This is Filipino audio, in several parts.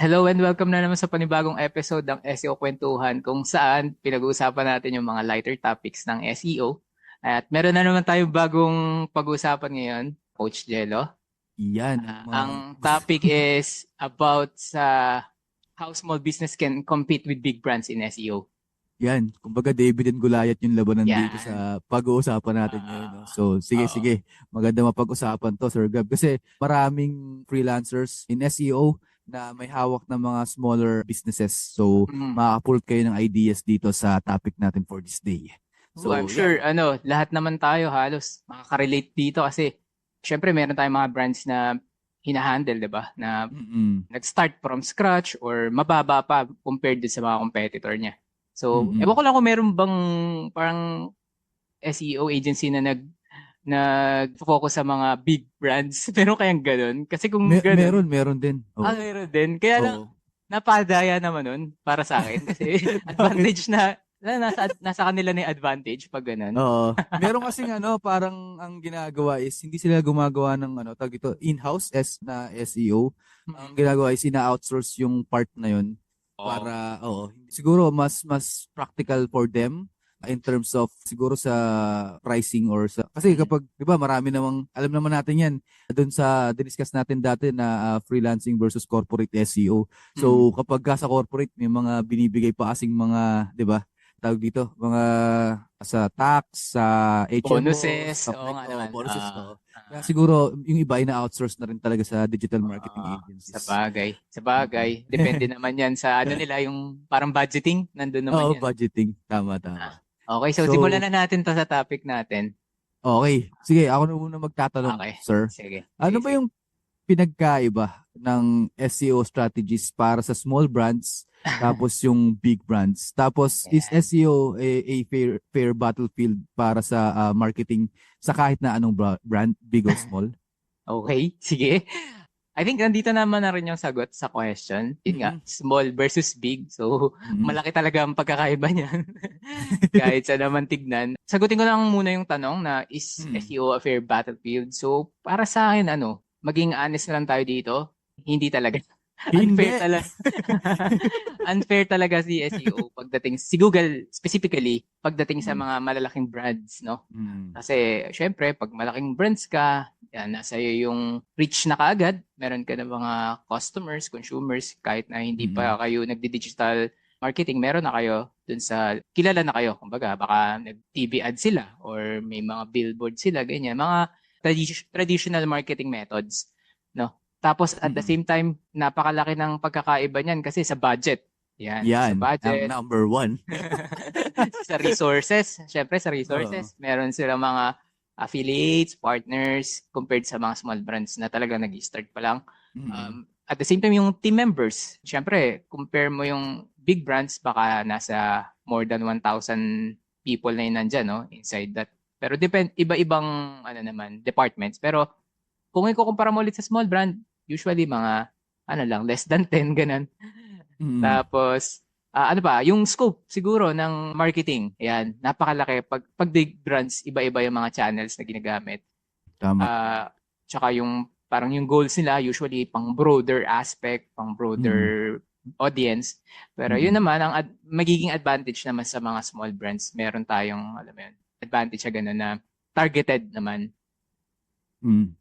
Hello and welcome na naman sa panibagong episode ng SEO Kwentuhan kung saan pinag-uusapan natin yung mga lighter topics ng SEO. At meron na naman tayong bagong pag-uusapan ngayon, Coach Jello. Yan ang mga Ang topic is about sa how small business can compete with big brands in SEO. yan. Kumbaga David and Goliath yung labanan dito Yan. sa pag-uusapan natin ngayon. No? So sige Oo. sige, maganda mapag-usapan to Sir Gab kasi maraming freelancers in SEO na may hawak ng mga smaller businesses. So Mm. makaka-pull kayo ng ideas dito sa topic natin for this day. I'm So sure yan. lahat naman tayo halos makaka-relate dito kasi syempre meron tayong mga brands na hinahandle, 'di ba? Na Mm-mm. nag-start from scratch or mababa pa compared din sa mga competitor niya. So, ewan Mm-mm. ko lang kung meron bang parang SEO agency na nag-focus sa mga big brands. Pero kayang ganun. Kasi kung ganun, Meron din. Oo. meron din. Kaya lang, Oo. napadaya naman nun para sa akin. Kasi Bakit? advantage nasa kanila na yung advantage pag ganun. Oo. Meron kasing parang ang ginagawa is hindi sila gumagawa ng tawag ito, in-house na SEO. Ang Mm. ginagawa is ina-outsource yung part na yun Oo. para siguro mas practical for them in terms of siguro sa pricing or sa kasi Mm. kapag 'di ba marami namang alam naman natin yan doon sa discuss natin dati na freelancing versus corporate SEO. Mm. So kapag ka sa corporate may mga binibigay pa kasing mga 'di ba tawag dito, mga sa tax, sa HMO, Bonuses. stock Oo nga naman. bonuses, Kaya siguro yung iba ina-outsource na rin talaga sa digital marketing Sa agencies. bagay. Sa Mm. bagay. Depende naman yan sa ano nila, yung parang budgeting. Nandun naman Oo, yan. budgeting. Tama, tama. Okay, so simulan So, na natin to sa topic natin. okay. Sige, ako na muna magtatanong, Okay. sir. Sige. Ano Sige, ba sige. yung pinagkaiba ng SEO strategies para sa small brands tapos yung big brands? Tapos is Yan. SEO a fair battlefield para sa marketing sa kahit na anong brand, big or small? Okay, sige. I think nandito naman na rin yung sagot sa question. Yun nga, Mm-mm. small versus big. So, Mm-mm. malaki talaga ang pagkakaiba niyan. Kahit sa naman tignan. Sagutin ko lang muna yung tanong na is Mm. SEO a fair battlefield? So, para sa akin, maging honest na lang tayo dito. Hindi talaga. Unfair Hindi. talaga. Unfair talaga si SEO pagdating si Google specifically pagdating sa Mm. mga malalaking brands, no? Mm. Kasi syempre pag malaking brands ka, yan nasa iyo yung reach na kaagad, meron ka na mga customers, consumers kahit na hindi Mm. pa kayo nagdi-digital marketing, meron na kayo dun sa kilala na kayo. Kumbaga baka nag-TV ad sila or may mga billboard sila, ganyan, mga traditional marketing methods, no? Tapos at the Mm. same time, napakalaki ng pagkakaiba niyan kasi sa budget. Yan, sa Yan, ang budget, number one. sa resources. Syempre sa Oo. resources, meron silang mga affiliates, partners, compared sa mga small brands na talaga nag-start pa lang. Mm. At the same time, yung team members, syempre, compare mo yung big brands, baka nasa more than 1,000 people na yun nandyan, no? Inside that. Pero iba-ibang naman, departments. Pero kung ikukumpara mo ulit sa small brand, usually mga less than 10 ganun. Mm. Tapos yung scope siguro ng marketing. Ayan, napakalaki pag big brands, iba-iba yung mga channels na ginagamit. Tama. Ah, Tsaka yung parang yung goals nila usually pang broader aspect, pang Mm. broader audience. Pero yun Mm. naman ang magiging advantage naman sa mga small brands. Meron tayong alam mo yun, advantage sa ganun na targeted naman.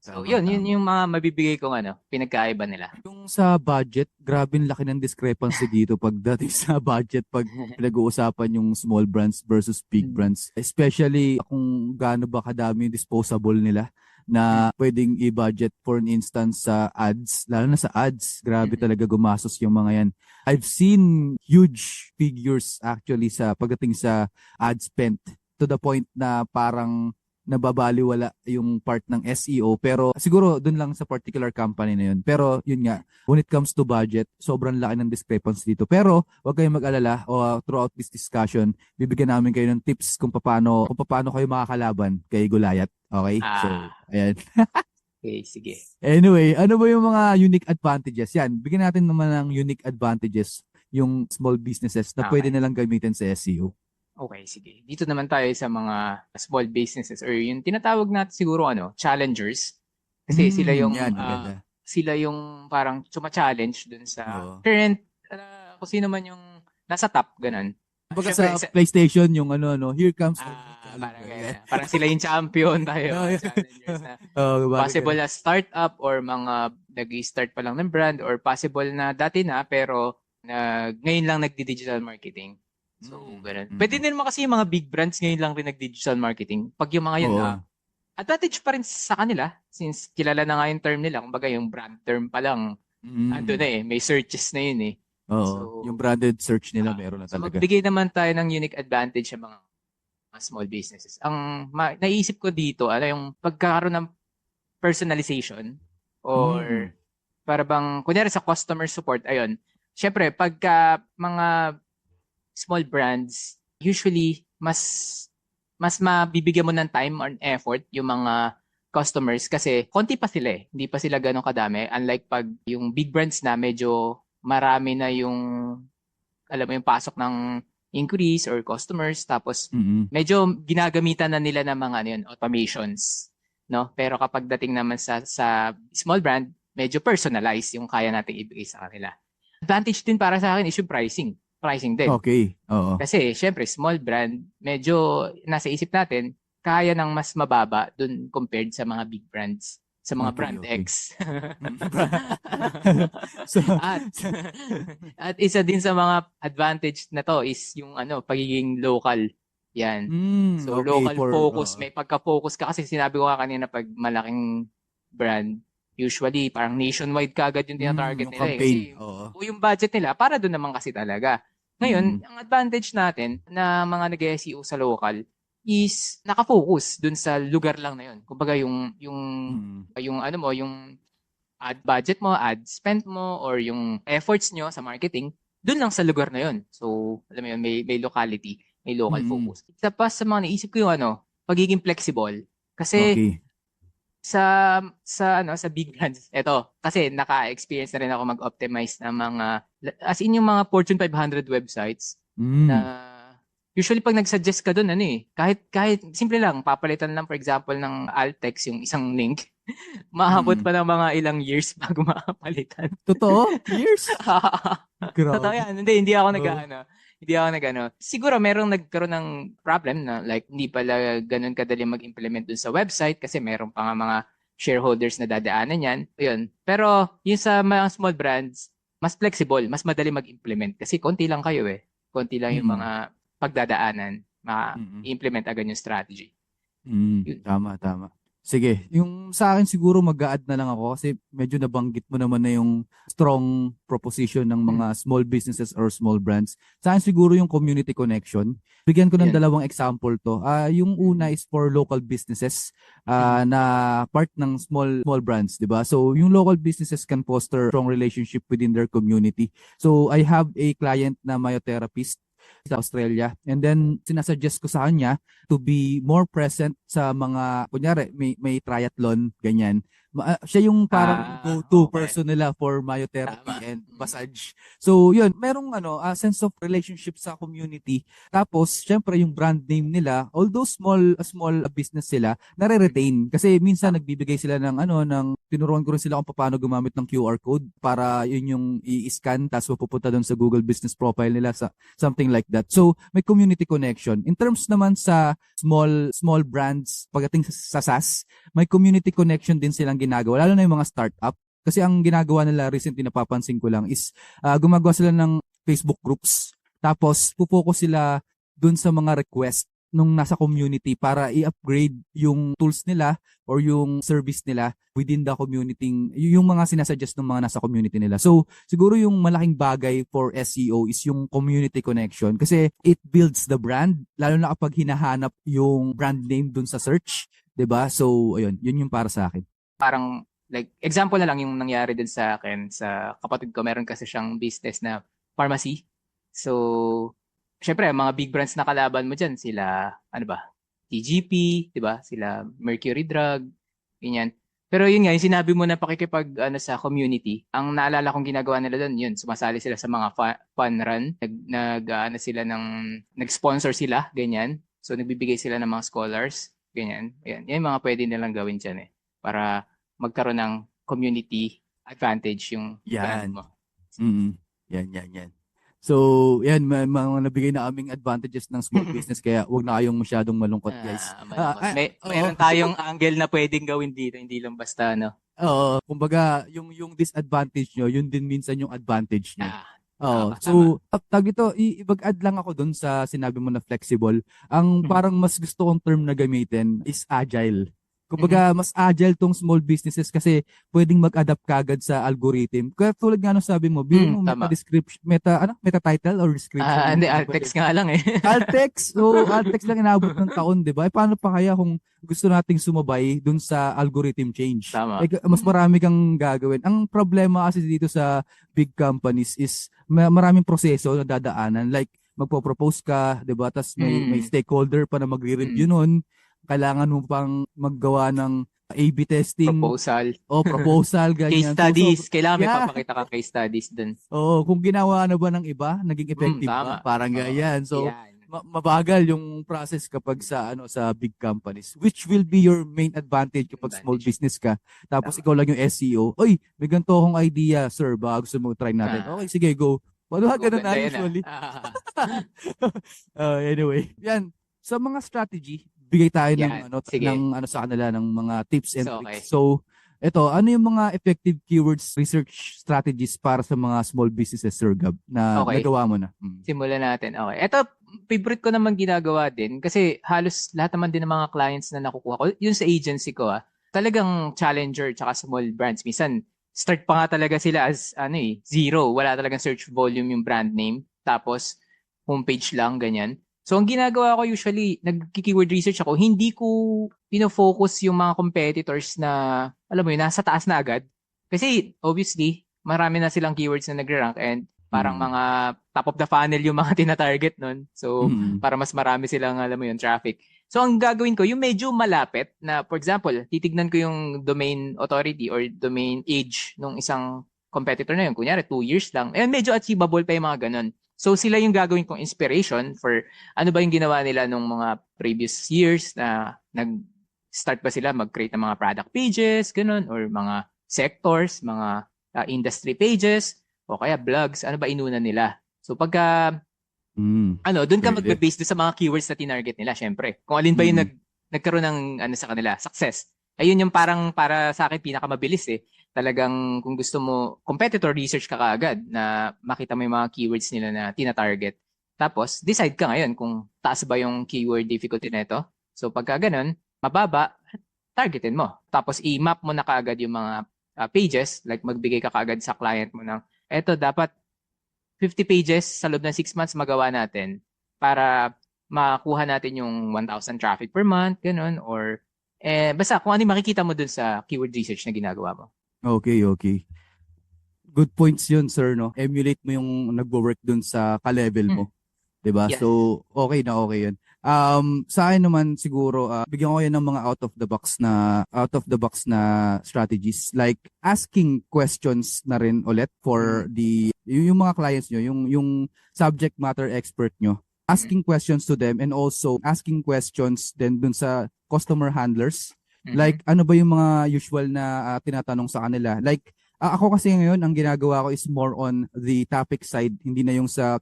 So, Tama, yun tama. yung mga mabibigay kong pinagkaiba nila. Yung sa budget, grabe ang laki ng discrepancy dito pagdating sa budget pag pinag-uusapan yung small brands versus big Mm. brands. Especially kung gaano ba kadami yung disposable nila Mm. na pwedeng i-budget for an instance sa ads. Lalo na sa ads, grabe Mm. talaga gumastos yung mga yan. I've seen huge figures actually sa pagdating sa ad spent to the point na parang nababaliwala yung part ng SEO pero siguro dun lang sa particular company na yun. Pero yun nga, when it comes to budget, sobrang laki ng discrepancy dito. Pero wag kayong mag-alala throughout this discussion, bibigyan namin kayo ng tips kung paano kayo makakalaban kay Goliath. Okay? So, Ah, ayan. okay, sige. Anyway, ano ba yung mga unique advantages? Yan, bigyan natin naman ng unique advantages yung small businesses na pwede Okay. nilang gamitin sa SEO. Okay, sige. Dito naman tayo sa mga small businesses or yung tinatawag natin siguro challengers. Kasi sila yung Yan, maganda. sila yung parang challenge dun sa Oo. current, kung sino man yung nasa top, ganun. Kumbaga Syempre, sa PlayStation yung here comes the new parang challenger. ganyan. Parang sila yung champion tayo, Oh, mga yeah. challengers na Parang possible ganun. na startup or mga nag-start pa lang ng brand or possible na dati na pero ngayon lang nagdi-digital marketing. So, ganun. Pwede din naman kasi yung mga big brands ngayon lang rin nag-digital marketing. Pag yung mga yun, Oo. advantage pa rin sa kanila since kilala na nga yung term nila. Kumbaga yung brand term pa lang, ando na eh. May searches na yun eh. Oo. So, Yung branded search nila meron na so talaga. magbigay naman tayo ng unique advantage sa mga small businesses. Ang naisip ko dito, yung pagkakaroon ng personalization or para bang, kunyari sa customer support, ayun. Syempre, pagka mga small brands, usually, mas mabibigyan mo ng time and effort yung mga customers kasi konti pa sila eh. Hindi pa sila ganun kadami. Unlike pag yung big brands na medyo marami na yung, alam mo yung pasok ng inquiries or customers tapos medyo ginagamitan na nila ng mga automations, no? Pero kapag dating naman sa small brand, medyo personalized yung kaya nating ibigay sa kanila. Advantage din para sa akin is yung pricing din. Okay. Oo. Kasi syempre small brand, medyo nasa isip natin kaya ng mas mababa dun compared sa mga big brands, sa mga Okay, brand okay. X. So, at at isa din sa mga advantage na to is yung pagiging local. Yan. So okay local focus, may pagka-focus ka kasi sinabi ko nga kanina pag malaking brand, usually parang nationwide kagad yung tinatarget yung nila eh. campaign. Kasi Oo. yung budget nila para doon naman kasi talaga. Ngayon, ang advantage natin na mga nag-SEO sa local is nakafocus dun sa lugar lang na yun. Kumbaga yung ad budget mo, ad spend mo, or yung efforts nyo sa marketing, dun lang sa lugar na yun. So, alam mo yun, may locality, may local focus. Isa pa sa mga naisip ko yung pagiging flexible. Kasi Okay. sa big brands, eto, kasi naka-experience na rin ako mag-optimize ng mga, as in yung mga Fortune 500 websites, na usually pag nag-suggest ka doon, kahit simple lang, papalitan lang for example ng alt text yung isang link, maabot pa ng mga ilang years bago makapalitan. Totoo? Years? Totoo Grabe. yan. Hindi ako nag-ano. Siguro merong nagkaroon ng problem na like hindi pala ganun kadali mag-implement dun sa website kasi meron pa nga mga shareholders na dadaanan yan. Yun. Pero yung sa mga small brands, mas flexible, mas madali mag-implement kasi konti lang kayo eh. Konti lang yung mga pagdadaanan, ma-implement agad yung strategy. Yun. Tama. Sige, yung sa akin siguro mag-a-add na lang ako kasi medyo nabanggit mo naman na yung strong proposition ng mga small businesses or small brands. Sa akin siguro yung community connection. Bigyan ko ng dalawang example to. Yung una is for local businesses na part ng small brands, 'di ba? So yung local businesses can foster strong relationship within their community. So I have a client na myotherapist sa Australia. And then, sinasuggest ko sa kanya to be more present sa mga, kunyari, may triathlon, ganyan. Siya yung parang go-to person nila for myotherapy and massage. So, yun, merong sense of relationship sa community. Tapos, syempre, yung brand name nila, although small business sila, nare-retain. Kasi minsan, nagbibigay sila ng tinuruan ko rin sila kung paano gumamit ng QR code para yun yung i-scan tapos mapupunta doon sa Google Business Profile nila sa something like that. So, may community connection. In terms naman sa small brands, pagdating sa SaaS, may community connection din silang ginagawa, lalo na yung mga startup. Kasi ang ginagawa nila recently napapansin ko lang is gumagawa sila ng Facebook groups. Tapos, pupokus sila dun sa mga request nung nasa community para i-upgrade yung tools nila or yung service nila within the community, yung mga sinasuggest ng mga nasa community nila. So, siguro yung malaking bagay for SEO is yung community connection kasi it builds the brand, lalo na kapag hinahanap yung brand name dun sa search, 'di ba? So, ayun, yun yung para sa akin. Parang, like, example na lang yung nangyari din sa akin, sa kapatid ko, meron kasi siyang business na pharmacy. So, syempre, mga big brands na kalaban mo dyan, sila, TGP, di ba? Sila Mercury Drug, ganyan. Pero yun nga, yung sinabi mo na pakikipag sa community, ang naalala kong ginagawa nila doon, yun, sumasali sila sa mga fun run, nag-sponsor sila, ganyan. So, nagbibigay sila ng mga scholars, ganyan. Ayan, yan yung mga pwede nilang gawin dyan para magkaroon ng community advantage yung brand Yan. mo. Mm. Yan. So, yan, mga nabigay na aming advantages ng small business kaya wag na kayong masyadong malungkot, guys. Malungkot. Oo. Mayroon tayong angle na pwedeng gawin dito, hindi lang basta ano. Oo, kumbaga, yung disadvantage nyo, yun din minsan yung advantage nyo. Oo. Tama. So, tag ito, ibag-add lang ako dun sa sinabi mo na flexible. Ang parang mas gusto kong term na gamitin is agile. Kumbaga, mas agile tong small businesses kasi pwedeng mag-adapt kagad sa algorithm. Kaya tulad nga nung sabi mo, biro mo Tama. meta title or description Hindi, yung alt text nga lang eh. Altex, so Altex lang inabot ng taon, 'di ba? Paano pa kaya kung gusto nating sumabay dun sa algorithm change? Tama. Mas marami kang gagawin. Ang problema kasi dito sa big companies is maraming proseso na dadaanan. Like magpo-propose ka, 'di ba? Tas may stakeholder pa na magre-review nun. Kailangan mo pang maggawa ng A/B testing, Proposal. proposal, Case ganyan. studies. Kailangan may yeah. papakita kang case studies dun. Oo, kung ginawa na ba ng iba, naging effective ba? Tama. Parang ganyan. So, Yan. mabagal yung process kapag sa big companies, which will be your main advantage kapag small business ka. Tapos ikaw lang yung SEO. Oy, may ganito akong idea, sir. Baka gusto mo try natin. Okay, sige, go. Paano ganun na usually? Anyway, yan. Sa mga strategy, bigay tayo ng sa kanila ng mga tips and tricks. So, ito, ano yung mga effective keywords research strategies para sa mga small businesses, Sir Gab, na nagawa mo na? Simulan natin. Okay. Ito, favorite ko naman ginagawa din kasi halos lahat naman din ng mga clients na nakukuha ko, yun sa agency ko, talagang challenger tsaka small brands. Minsan, start pa nga talaga sila as zero. Wala talagang search volume yung brand name. Tapos, homepage lang, ganyan. So, ang ginagawa ko usually, nag-keyword research ako, hindi ko pinofocus yung mga competitors na, alam mo yun, nasa taas na agad. Kasi, obviously, marami na silang keywords na nagre-rank and parang mga top of the funnel yung mga tina-target nun. So, para mas marami silang, alam mo yun, traffic. So, ang gagawin ko, yung medyo malapit na, for example, titignan ko yung domain authority or domain age ng isang competitor na yun. Kunyari, 2 years lang. And medyo achievable pa yung mga ganun. So, sila yung gagawin kong inspiration for ano ba yung ginawa nila nung mga previous years na nag-start ba sila mag-create ng mga product pages, ganun, or mga sectors, mga industry pages, o kaya blogs, ano ba inuna nila. So, pagka, doon ka magbe-base doon sa mga keywords na tinarget nila, syempre. Kung alin ba yung nagkaroon ng sa kanila, success. Ayun yung parang para sa akin pinakamabilis eh. Talagang kung gusto mo, competitor research ka kaagad na makita mo yung mga keywords nila na tina-target. Tapos, decide ka ngayon kung taas ba yung keyword difficulty nito. So, pagka ganun, mababa, targetin mo. Tapos, i-map mo na kaagad yung mga pages, like magbigay ka kaagad sa client mo ng, eto, dapat 50 pages sa loob ng 6 months magawa natin para makuha natin yung 1,000 traffic per month, ganun, or basta kung ano yung makikita mo dun sa keyword research na ginagawa mo. Okay. Good points yun, sir, no? Emulate mo yung nagwo-work dun sa ka-level mo. 'Di ba? Yes. So, okay yun. Sa akin naman siguro, bigyan ko yan ng mga out of the box na strategies, like asking questions na rin ulit for yung mga clients nyo, yung subject matter expert nyo. Asking questions to them and also asking questions din dun sa customer handlers. Like, ano ba yung mga usual na tinatanong sa kanila? Like, ako kasi ngayon, ang ginagawa ko is more on the topic side, hindi na yung sa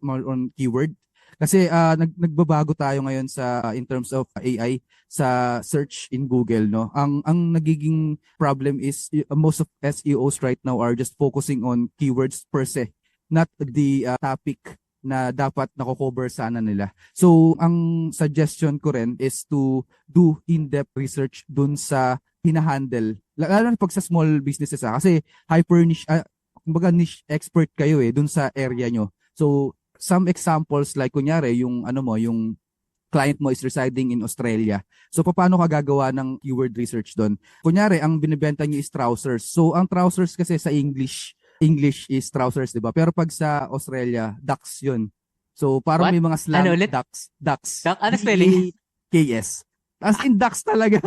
more on keyword. Kasi nagbabago tayo ngayon in terms of AI sa search in Google, no? Ang nagiging problem is most of SEOs right now are just focusing on keywords per se, not the topic na dapat nako-cover sana nila. So, ang suggestion ko rin is to do in-depth research dun sa hinahandle. Lalo na pag sa small businesses kasi hyper niche, kumbaga niche expert kayo dun sa area nyo. So, some examples like kunyari yung client mo is residing in Australia. So, paano ka gagawa ng keyword research doon? Kunyari, ang binibenta niyo is trousers. So, ang trousers kasi sa English is trousers, di ba? Pero pag sa Australia, ducks yun. So, parang may mga slang ducks. Ano spelling? KS. As in ducks talaga.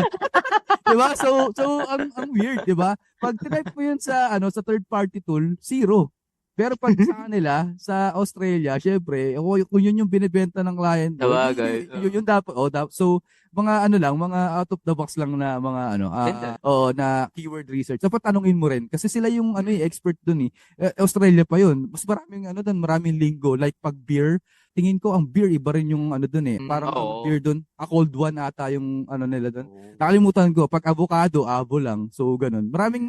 Di ba? So ang weird, di ba? Pag type mo yun sa third party tool, zero. Pero pag sa kanila, sa Australia, syempre, kung yun yung binibenta ng client mo, Sabagay. yun dapat, so, mga ano lang, mga out of the box lang na mga Ganda. na keyword research. Dapat tanungin mo rin kasi sila yung expert dun eh. Australia pa yun. Mas maraming doon, maraming lingo like pag beer, tingin ko ang beer iba rin yung doon eh. Parang ang Oo. beer doon, a cold one ata yung nila doon. Oo. Nakalimutan ko, pag avocado, avo lang. So ganun. Maraming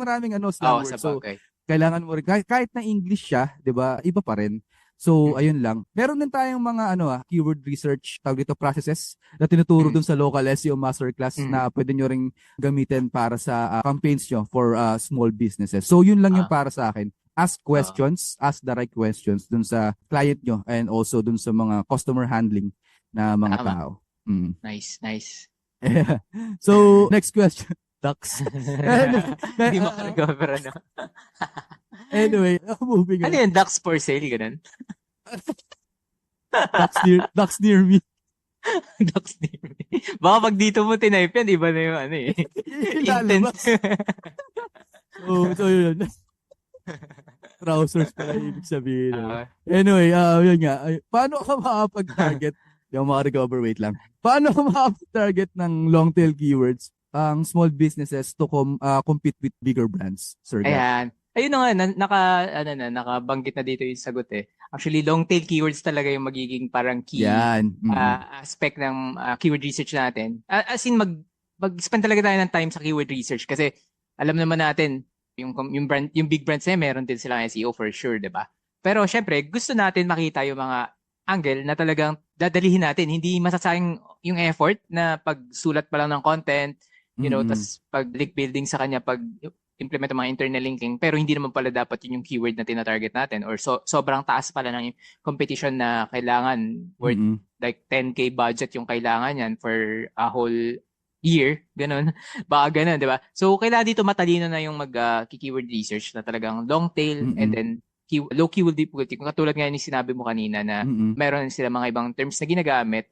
slang Oo, words. So sabagay. kailangan mo rin kahit na English siya, 'di ba? Iba pa rin. So, Mm. ayun lang. Meron din tayong mga keyword research, tawag dito processes na tinuturo Mm. dun sa local SEO masterclass Mm. na pwede nyo ring gamitin para sa campaigns nyo for small businesses. So, yun lang yung Ah, para sa akin. Ask oo. questions, ask the right questions dun sa client nyo and also dun sa mga customer handling na mga Tama. tao. Mm. Nice, nice. So, next question. Ducks. Hindi makarecover, ano. Anyway, moving Ano on. yun? Ducks for sale, ganun? Ducks near me. Ducks near me. Baka pag dito mo tinype yan, iba na yung ano eh. Yung Intent. lalabas. So yun. Trousers pala ibig sabihin. Ah, Anyway, yun nga. Paano ka makapag-target? Yung recover, wait lang. Paano ka makapag-target ng long tail keywords ang small businesses to compete with bigger brands, Sir Gab? Ayan. Ayun na nga, nakabanggit na dito yung sagot eh. Actually, long tail keywords talaga yung magiging parang key Yan. aspect ng keyword research natin. As in, mag-spend talaga tayo ng time sa keyword research kasi alam naman natin, yung big brands na meron din silang SEO for sure, di ba? Pero syempre, gusto natin makita yung mga angle na talagang dadalihin natin. Hindi masasayang yung effort na pagsulat pa lang ng content, tas pag link building sa kanya, pag implement ang mga internal linking, pero hindi naman pala dapat yun yung keyword na tina-target natin or sobrang taas pala ng competition na kailangan worth like 10K budget yung kailangan yan for a whole year, ganun. Baka ganun, di ba? So, kailangan dito matalino na yung mag-keyword research na talagang long tail and then low keyword difficulty. Kung katulad nga yung sinabi mo kanina na meron sila mga ibang terms na ginagamit,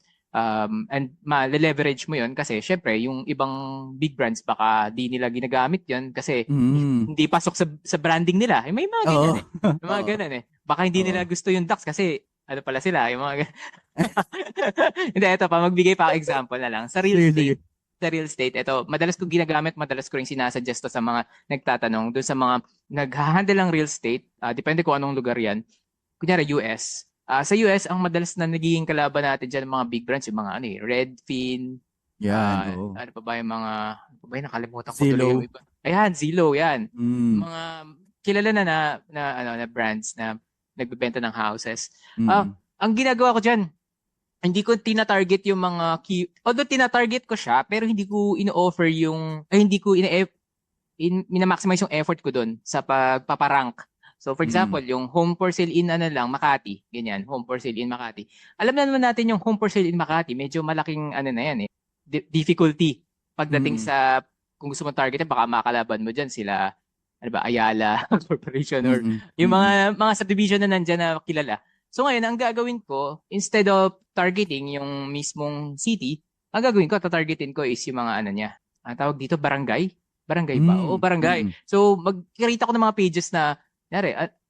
and ma-leverage mo yon kasi syempre yung ibang big brands baka di nila ginagamit yon kasi hindi pasok sa branding nila. May mga ganyan eh. May mga ganun eh. Baka hindi nila gusto yung Dax kasi ano pala sila, yung mga hindi, ito pa, magbigay pa ako example na lang. Sa real estate, ito, madalas kong ginagamit, madalas ko rin sinasuggest to sa mga nagtatanong, doon sa mga nag-handle ng real estate, depende kung anong lugar yan. Kunyari US. Sa US, ang madalas na nagiging kalaban natin dyan ng mga big brands, yung mga Redfin, yan. ano pa ba yung mga, nakalimutan ko Zillow. tuloy yung iba. Ayan, Zillow, yan. Mm. Mga kilala na brands na nagbebenta ng houses. Ang ginagawa ko dyan, hindi ko tina-target yung mga although tina-target ko siya, pero hindi ko ino-offer hindi ko ina-maximize yung effort ko doon sa pagpaparank. So for example, yung home for sale in Makati, ganyan, home for sale in Makati. Alam na naman natin yung home for sale in Makati, medyo malaking na yan eh, difficulty pagdating sa kung gusto mo targetin, baka makalaban mo diyan sila Ayala Corporation or yung mga subdivision na nandiyan na kilala. So ngayon, ang gagawin ko, instead of targeting yung mismong city, ang gagawin ko, tatargetin ko is yung mga niya. Tawag dito, barangay? Barangay ba? Oo, barangay. So magkikita ko ng mga pages na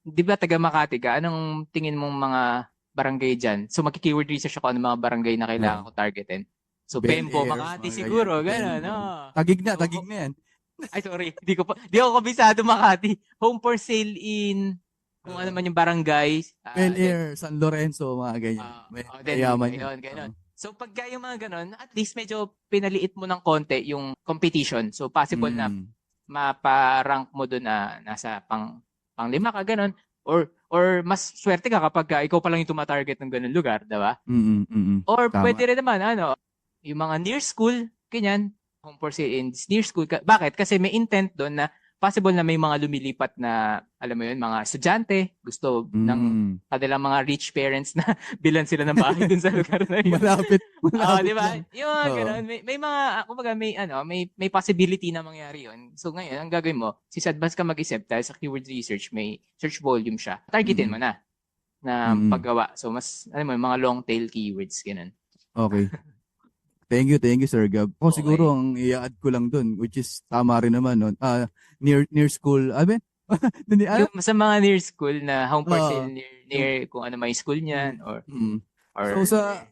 di ba taga Makati ka? Anong tingin mong mga barangay dyan? So, magki-keyword research ako ng mga barangay na kailangan ko targetin. So, Bembo, Makati siguro. Gano'n, no? Tagig na yan. Ay, sorry. Di ako kabisado Makati. Home for sale in kung ano man yung barangay. Bel Air, San Lorenzo, mga ganyan. Ganyan. So, pagka yung mga gano'n, at least medyo pinaliit mo ng konti yung competition. So, possible na maparank mo doon na nasa pang-5 ka, ganun. Or mas swerte ka kapag ikaw pa lang yung tumatarget ng ganun lugar, diba? Or Tama. pwede rin naman, yung mga near school, ganyan, home for sale in near school. Bakit? Kasi may intent doon na possible na may mga lumilipat na, alam mo yun, mga estudyante, gusto ng kanilang mga rich parents na bilan sila ng bahay dun sa lugar na yun. Malapit di ba? Yung mga ganun, may mga, kumbaga, may possibility na mangyari yun. So ngayon, ang gagawin mo, since advance ka mag-isip dahil sa keyword research, may search volume siya. Targetin mo na paggawa. So mas, mga long tail keywords, ganun. Okay. Thank you, Sir Gab. Siguro ang i-add ko lang dun, which is tama rin naman, no? Near school, Yung sa mga near school na home for Oo. sale near kung ano may school niyan So or sa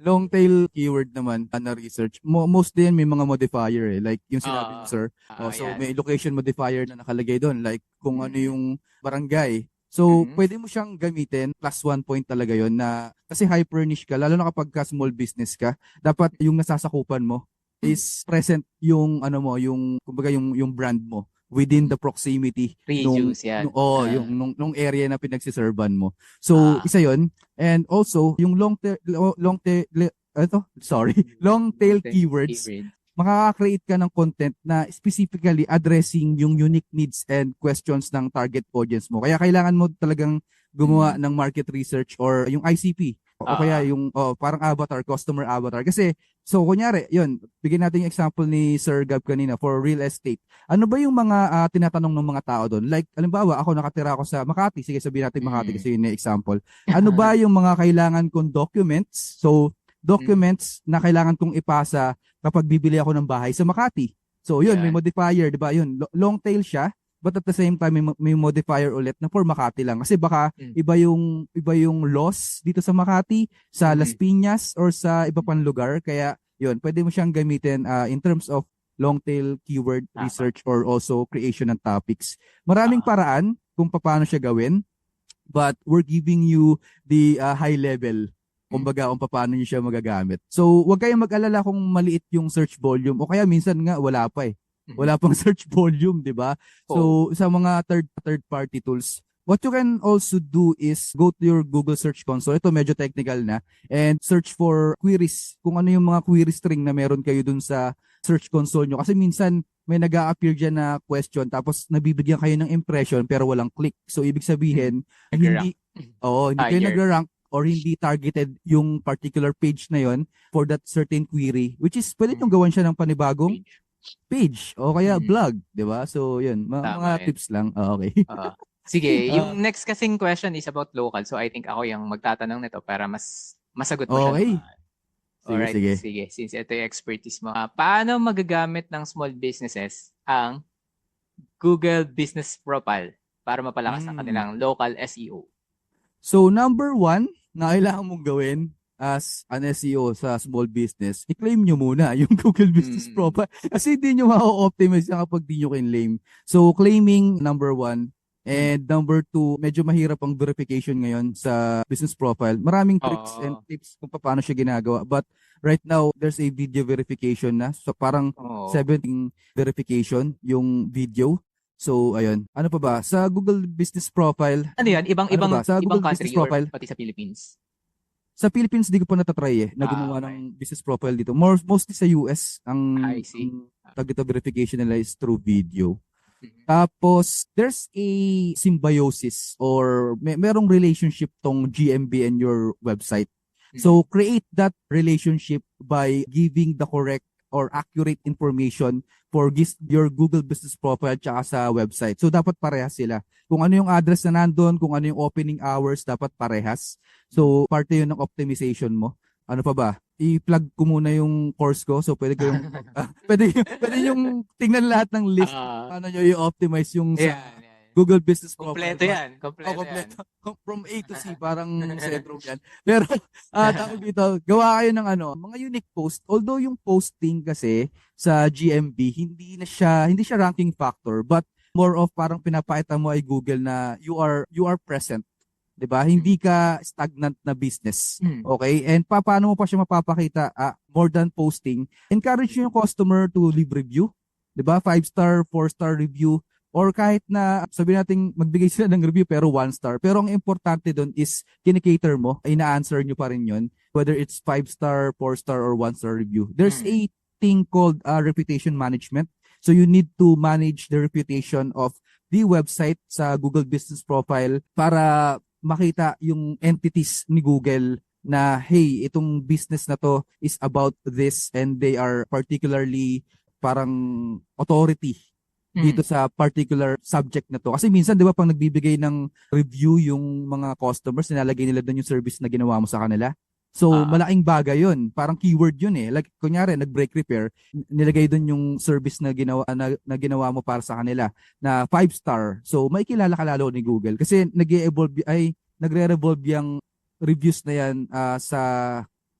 long tail keyword naman na research, most din may mga modifier eh. Like yung sinabi mo, sir. So yan. may location modifier na nakalagay doon. Like kung ano Mm. yung barangay. So Mm. pwede mo siyang gamitin. Plus 1 point talaga yon na kasi hyper niche ka. Lalo na kapag ka small business ka. Dapat yung nasasakupan mo is present yung ano mo, yung kumbaga yung brand mo within the proximity Reuse yan. nung area na pinagsiservan mo. So isa yon. And also, yung long tail keywords, Keyword. makaka-create ka ng content na specifically addressing yung unique needs and questions ng target audience mo. Kaya kailangan mo talagang gumawa ng market research or yung ICP o kaya yung parang avatar, customer avatar. Kasi, so kunyari, yun, bigyan natin yung example ni Sir Gab kanina for real estate. Ano ba yung mga tinatanong ng mga tao doon? Like, halimbawa, ako nakatira ako sa Makati. Sige, sabihin natin Makati kasi yun yung example. Ano ba yung mga kailangan kong documents? So, documents na kailangan kong ipasa kapag bibili ako ng bahay sa Makati. So, yun, may modifier, di ba? Yun, long tail siya. But at the same time, may modifier ulit na for Makati lang. Kasi baka iba yung loss dito sa Makati, sa Las Piñas, or sa iba pang lugar. Kaya, yun, pwede mo siyang gamitin in terms of long tail keyword research or also creation ng topics. Maraming paraan kung paano siya gawin. But we're giving you the high level kumbaga kung paano niyo siya magagamit. So, wag kayong mag-alala kung maliit yung search volume o kaya minsan nga wala pa eh. Wala pang search volume, 'di ba? So, sa mga third party tools, what you can also do is go to your Google Search Console. Ito medyo technical na and search for queries. Kung ano yung mga query string na meron kayo dun sa Search Console nyo. Kasi minsan may nag-a-appear dyan na question tapos nabibigyan kayo ng impression pero walang click. So, ibig sabihin, hindi kayo nag-rank or hindi targeted yung particular page na yon for that certain query, which is pwede nyo gawan siya ng panibagong page o kaya blog, di ba? So, yun, mga tips lang. Okay. Sige, yung next kasing question is about local. So, I think ako yung magtatanong nito para mas masagot mo siya. Okay. Alright, sige. Since ito yung expertise mo. Paano magagamit ng small businesses ang Google Business Profile para mapalakas ang kanilang local SEO? So, number 1 na kailangan mong gawin as an SEO sa small business, i-claim nyo muna yung Google Business Profile. Kasi hindi nyo ma-optimize kapag di nyo claim. So, claiming, number 1. And number 2, medyo mahirap ang verification ngayon sa business profile. Maraming tricks and tips kung paano siya ginagawa. But right now, there's a video verification na. So, parang 17 verification yung video. So, ayun. Ano pa ba? Sa Google Business Profile. Ano yan? Ibang country Profile, or pati sa Philippines? Sa Philippines, di ko pa natatry na gumawa ng business profile dito. Mostly sa US, ang target verification nila is through video. Tapos, there's a symbiosis or merong relationship tong GMB and your website. So, create that relationship by giving the correct or accurate information for your Google Business Profile tsaka sa website. So, dapat parehas sila. Kung ano yung address na nandun, kung ano yung opening hours, dapat parehas. So, parte yun ng optimization mo. Ano pa ba? I-plug ko muna yung course ko. So, pwede kayong, pwede yung tingnan lahat ng list. Ano nyo i-optimize yung sa Google Business Profile. Kompleto yan. Kompleto. From A to C, parang syndrome yan. Pero, tawag dito, gawa kayo ng mga unique post. Although yung posting kasi sa GMB, hindi siya ranking factor, but more of parang pinapakita mo ay Google na you are present. 'Di ba? Hindi ka stagnant na business. Okay? And paano mo pa siya mapapakita more than posting? Encourage yung customer to leave review. 'Di ba? 5-star, 4-star review. Or kahit na sabihin natin magbigay sila ng review pero 1-star. Pero ang importante doon is kinikater mo, ina-answer nyo pa rin yun. Whether it's 5-star, 4-star, or 1-star review. There's a thing called reputation management. So you need to manage the reputation of the website sa Google Business Profile para makita yung entities ni Google na hey, itong business na to is about this and they are particularly parang authority dito sa particular subject na to. Kasi minsan, di ba, pang nagbibigay ng review yung mga customers, nilalagay nila doon yung service na ginawa mo sa kanila. So, Ah, malaking bagay yun. Parang keyword yun eh. Like, kunyari, nag-brake repair, nilagay dun yung service na ginawa mo para sa kanila na 5-star. So, may kilala ka lalo ni Google. Kasi nagre-revolve yung reviews na yan sa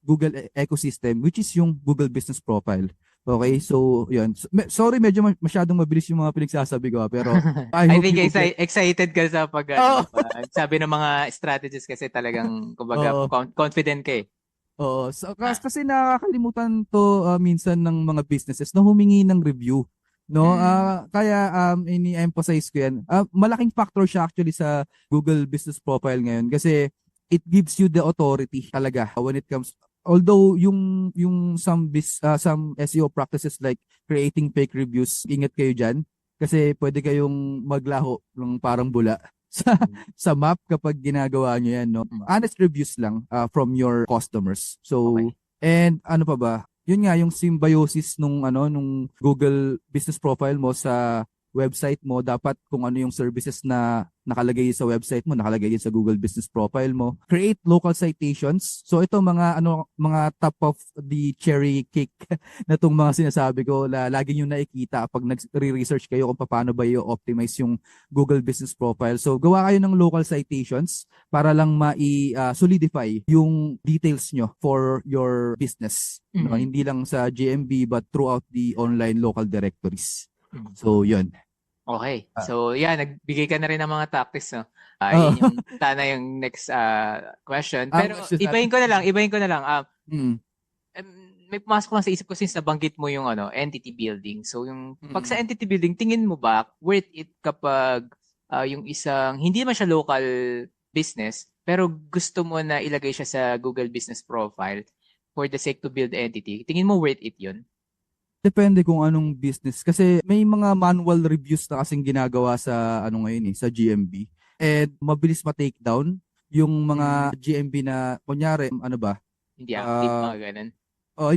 Google ecosystem, which is yung Google Business Profile. Okay, mm. so yun. Sorry, medyo masyadong mabilis yung mga pinagsasabi ko pero I I hope think you get. excited ka sa Oo, sabi ng mga strategies kasi talagang kumbaga oo. confident ka eh. Oo. So, Ah, kasi nakakalimutan to minsan ng mga businesses na humingi ng review. No? mm, Kaya ini-emphasize ko yan. Malaking factor siya actually sa Google Business Profile ngayon kasi it gives you the authority talaga when it comes, although yung some SEO practices like creating fake reviews, ingat kayo diyan kasi pwede kayong maglaho ng parang bula sa mm, sa map kapag ginagawa nyo yan, no? mm. Honest reviews lang from your customers. So, Okay. and ano pa ba? Yun nga, yung symbiosis nung Google Business Profile mo sa website mo, dapat kung ano yung services na nakalagay sa website mo, nakalagay din sa Google Business Profile mo. Create local citations. So ito mga top of the cherry cake na itong mga sinasabi ko na lagi nyo nakikita pag nag-research kayo kung paano ba i-optimize yung Google Business Profile. So gawa kayo ng local citations para lang solidify yung details nyo for your business. No? Mm, Hindi lang sa GMB but throughout the online local directories. mm. So yun. Okay. Ah, So, yeah, nagbigay ka na rin ng mga tactics, no? Oo. Yun yung sana yung next question. Ang Pero question natin. ibahin ko na lang. Mm. May pumasok lang sa isip ko since nabanggit mo yung entity building. So, yung pag sa Mm. entity building, tingin mo ba worth it kapag yung isang, hindi naman siya local business, pero gusto mo na ilagay siya sa Google Business Profile for the sake to build entity? Tingin mo worth it yun? Depende kung anong business. Kasi may mga manual reviews na kasing ginagawa sa ano ngayon sa GMB. And mabilis ma-take down yung Mm, mga GMB na kunyari ano ba? hindi active, ah mga ganun.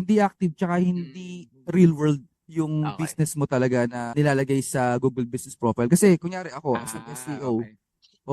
hindi active tsaka hindi Mm, real world yung okay. business mo talaga na nilalagay sa Google Business Profile. Kasi kunyari ako as an SEO, Okay.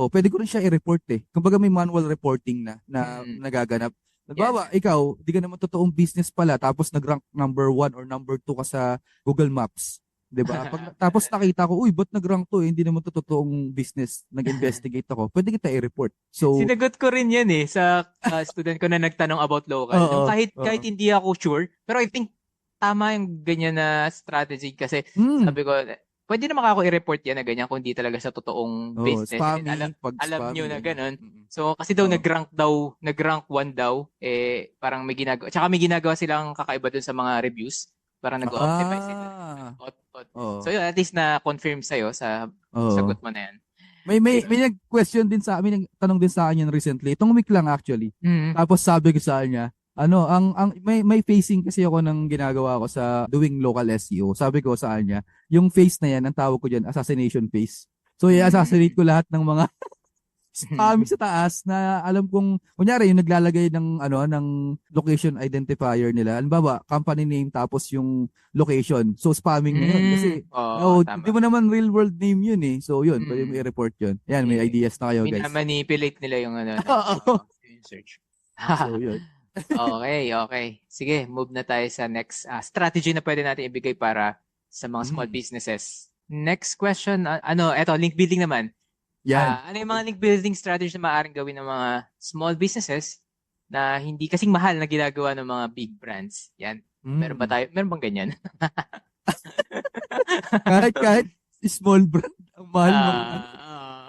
pwede ko rin siya i-report eh. Kumbaga may manual reporting na Mm, nagaganap. yes. Halimbawa, ikaw, di ka naman totoong business pala, tapos nag-rank number 1 or number 2 ka sa Google Maps. 'Di ba? Tapos nakita ko, uy, ba't nag-rank to? Hindi naman to totoong business. Nag-investigate ako. Pwede kita i-report. So, Sinagot ko rin yan eh sa student ko na nagtanong about local. Nung oo, kahit oo. hindi ako sure, pero I think tama yung ganyan na strategy kasi Hmm. sabi ko, pwede naman ako i-report yan na ganyan kung di talaga sa totoong Oh, business. And then spammy, pag alam nyo spammy, na ganyan. ganun. Mm-mm. So kasi daw Oo. nag-rank 1 daw, parang may ginagawa, tsaka may ginagawa silang kakaiba dun sa mga reviews. Parang nag-optimize sila. Ah. So Oo. yun, at least na-confirm sa'yo sa Oo. sagot mo na yan. May nag-question din sa amin, tanong din sa akin yan recently. Itong week lang actually. Mm. Tapos sabi ko sa kanya, may facing kasi ako ng ginagawa ko sa doing local SEO. Sabi ko sa kanya, yung face na yan, ang tawag ko diyan, assassination face. So i-assassinate Mm. ko lahat ng mga spammy sa taas na alam kong kunyari yung naglalagay ng location identifier nila. Halimbawa, company name tapos yung location. So spamming na yun kasi Oo, hindi tama. mo naman real world name yun eh. So yun, pwede mo Mm. i-report yun. Yan, may Eh, ideas na kayo guys. Minamanipulate nila yung Oo. yung search. So yun. Okay, okay. Sige, move na tayo sa next strategy na pwede natin ibigay para sa mga small Mm. businesses. Next question, eto, link building naman. Yan. Ano yung Okay. mga link building strategy na maaaring gawin ng mga small businesses na hindi kasing mahal na ginagawa ng mga big brands? Yan. Mm. Meron bang ganyan? Kahit small brand, ang mahal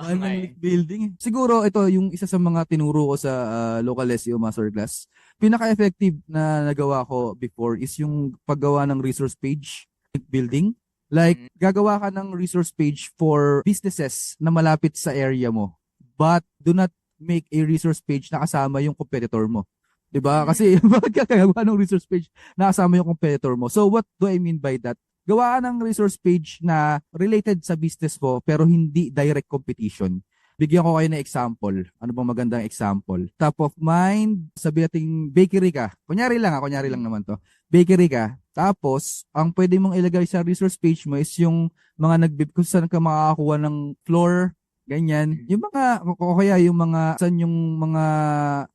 mahal ng link Okay. building. Siguro ito yung isa sa mga tinuro ko sa local SEO masterclass. Pinaka-effective na nagawa ko before is yung paggawa ng resource page link building. Like Mm, gagawa ka ng resource page for businesses na malapit sa area mo. But do not make a resource page na kasama yung competitor mo. 'Di ba? mm, Kasi bakit ka gagawa ng resource page na kasama yung competitor mo? So what do I mean by that? Gawa ka ng resource page na related sa business mo pero hindi direct competition. Bigyan ko kayo ng example. Ano bang magandang example? Top of mind, sabi nating bakery ka. Kunyari lang mm, naman to. Bakery ka. Tapos, ang pwede mong ilagay sa resource page mo is yung mga kung saan ka makakakuha ng floor, ganyan. mm, Yung mga, o kaya yung mga, saan yung mga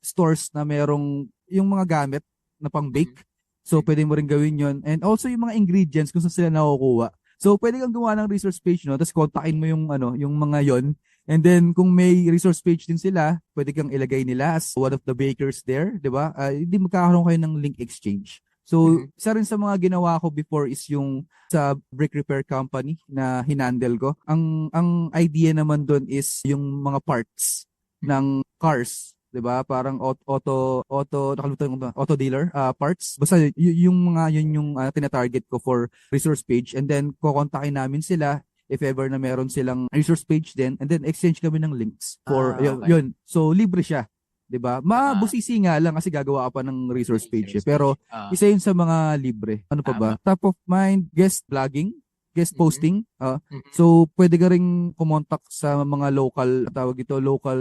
stores na merong yung mga gamit na Mhm. pang-bake. So, pwede mo rin gawin yon. And also yung mga ingredients kung saan sila nakukuha. So, pwede kang gumawa ng resource page, no? Tapos kontakin mo yung, yung mga yon. And then, kung may resource page din sila, pwede kang ilagay nila as one of the bakers there, di ba? Hindi magkakaroon kayo ng link exchange. So, Mhm. isa rin sa mga ginawa ko before is yung sa brick repair company na hinandle ko. Ang idea naman doon is yung mga parts Mhm. ng cars, 'di ba? Parang auto nakalimutan ko ba? Auto dealer parts. Basta yung mga yun yung tina-target ko for resource page, and then kokontakin namin sila if ever na meron silang resource page din, and then exchange kami ng links for yun, Okay. yun. So libre siya. 'Di ba? Ah, Mabusisi nga lang kasi gagawa ka pa ng resource page eh. resource Pero page. isa yun sa mga libre. Ano pa ba? Tama. Top of mind, guest blogging, guest Mhm. posting. Mhm. So, pwede ka ring kumontak sa mga local, tawag ito, local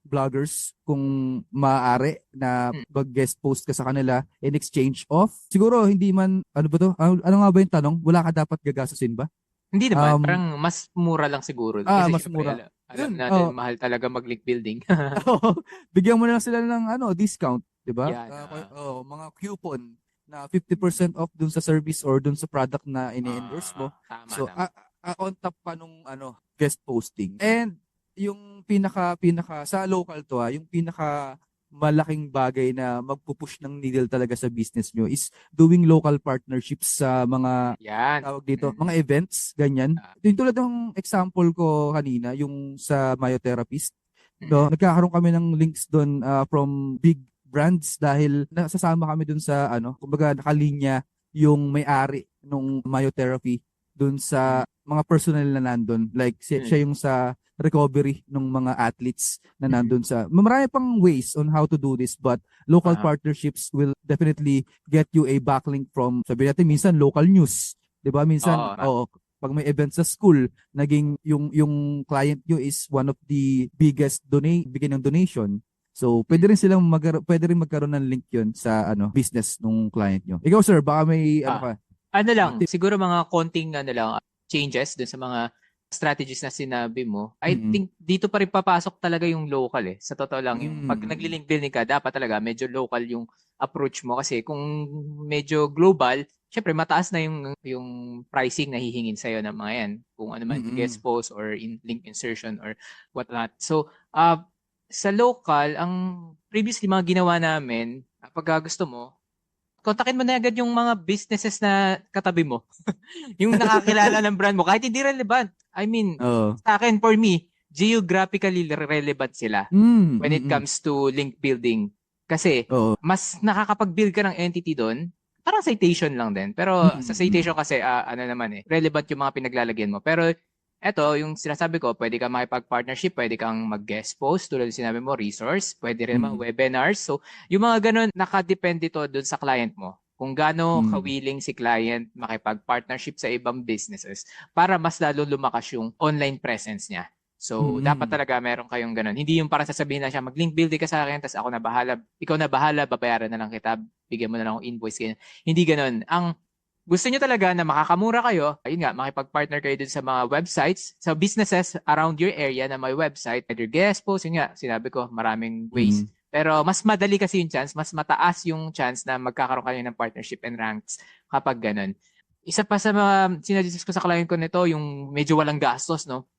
vloggers kung maaari na Mm. mag-guest post ka sa kanila in exchange of, siguro hindi man, ano ba to? Ano nga ba yung tanong? Wala ka dapat gagastusin ba? Hindi naman, Um, parang mas mura lang siguro dun. Kasi mas syempre, mura. alam Yun, natin, mahal talaga mag-link building. bigyan mo na lang sila ng discount, 'di ba? Yan. Mga coupon na 50% off dun sa service or dun sa product na ini-endorse mo. Tama So, naman. on top pa nung guest posting. And yung pinaka sa local to yung pinaka malaking bagay na magpupush ng needle talaga sa business nyo is doing local partnerships sa mga Yan. tawag dito, Mm. mga events, ganyan. Ah, Yung tulad ng example ko kanina, yung sa myotherapist, mm. no, nagkakaroon kami ng links doon from big brands dahil nasasama kami doon sa kumbaga nakalinya yung may-ari nung myotherapy doon Mm. sa mga personnel na nandun. Like Mm. siya yung sa recovery ng mga athletes na Mm. nandun sa marami pang ways on how to do this, but local Ah, partnerships will definitely get you a backlink from, sabi natin minsan local news, 'di ba? Minsan oo. pag may event sa school, naging yung client nyo is one of the biggest bigay ng donation. So, Mm. pwede rin magkaroon ng link 'yon sa business ng client nyo. Ikaw sir, baka may Ah, ka, ano lang, tip. siguro mga konting changes dun sa mga strategies na sinabi mo. I Mm. think dito pa rin papasok talaga yung local eh. Sa totoo lang, yung pag Mm. nagli-link building ka, dapat talaga medyo local yung approach mo kasi kung medyo global, syempre mataas na yung pricing na hihingin sa'yo ng mga yan. Kung ano man, Mm. guest post or link insertion or whatnot. So, sa local, ang previously mga ginawa namin, pag gusto mo, kontakin mo na agad yung mga businesses na katabi mo. Yung nakakilala ng brand mo, kahit hindi relevant. I mean, Oo. sa akin, for me, geographically relevant sila Mm. when it Mm. comes to link building. Kasi, Oo. mas nakakapag-build ka ng entity doon, parang citation lang din. Pero sa Mm. Mm. citation kasi, ano naman relevant yung mga pinaglalagyan mo. Pero eto, yung sinasabi ko, pwede kang makipag-partnership, pwede kang mag-guest post, tulad yung sinabi mo, resource, pwede rin mga Mm. webinars. So, yung mga ganun, nakadepende to doon sa client mo. Kung gaano Mm. kawiling si client makipag-partnership sa ibang businesses para mas lalo lumakas yung online presence niya. So, dapat Mm. talaga meron kayong ganun. Hindi yung para sasabihin na siya, mag-link building ka sa akin, tapos ako na bahala, ikaw na bahala, babayaran na lang kita, bigyan mo na lang akong invoice. Ganyan. Hindi ganun. Ang gusto nyo talaga na makakamura kayo, ayun nga, makipag-partner kayo dun sa mga websites, sa businesses around your area na may website, either guest post, yun nga, sinabi ko, maraming ways. Mm. Pero mas madali kasi yung chance, mas mataas yung chance na magkakaroon kayo ng partnership and ranks kapag ganun. Isa pa sa mga sinadjust ko sa client ko nito, yung medyo walang gastos, no,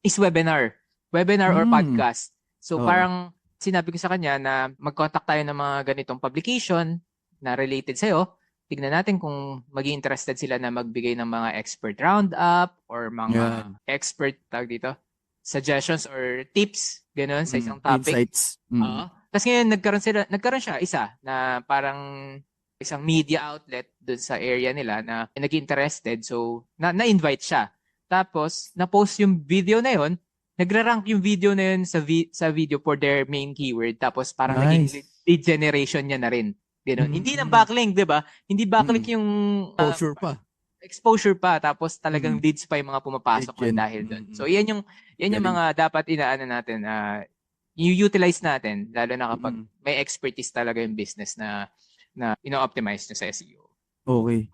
is webinar. Webinar or Mm. podcast. So Oo. parang sinabi ko sa kanya na mag-contact tayo ng mga ganitong publication na related sa'yo. Tignan natin kung maging interested sila na magbigay ng mga expert roundup or mga Yan. expert tawag dito, suggestions or tips ganun sa isang topic. Insights. Mm. Oo. Tapos ngayon nagkaroon siya isa na parang isang media outlet doon sa area nila na nag-interested. So na-invite siya. Tapos na-post yung video na yon, nagra-rank yung video na yun sa video for their main keyword. Tapos parang naging Nice. lead generation niya na rin. Ganun. Hindi ng Mm. backlink, 'di ba? Hindi backlink Mm. yung Exposure pa. exposure pa tapos talagang Mm. leads pa yung mga Lead pumapasok ng gen. dahil doon. Mm. So yan yung Galing. mga dapat inaano natin i-utilize natin lalo na kapag Mm. may expertise talaga yung business na ino-optimize nyo sa SEO. Okay.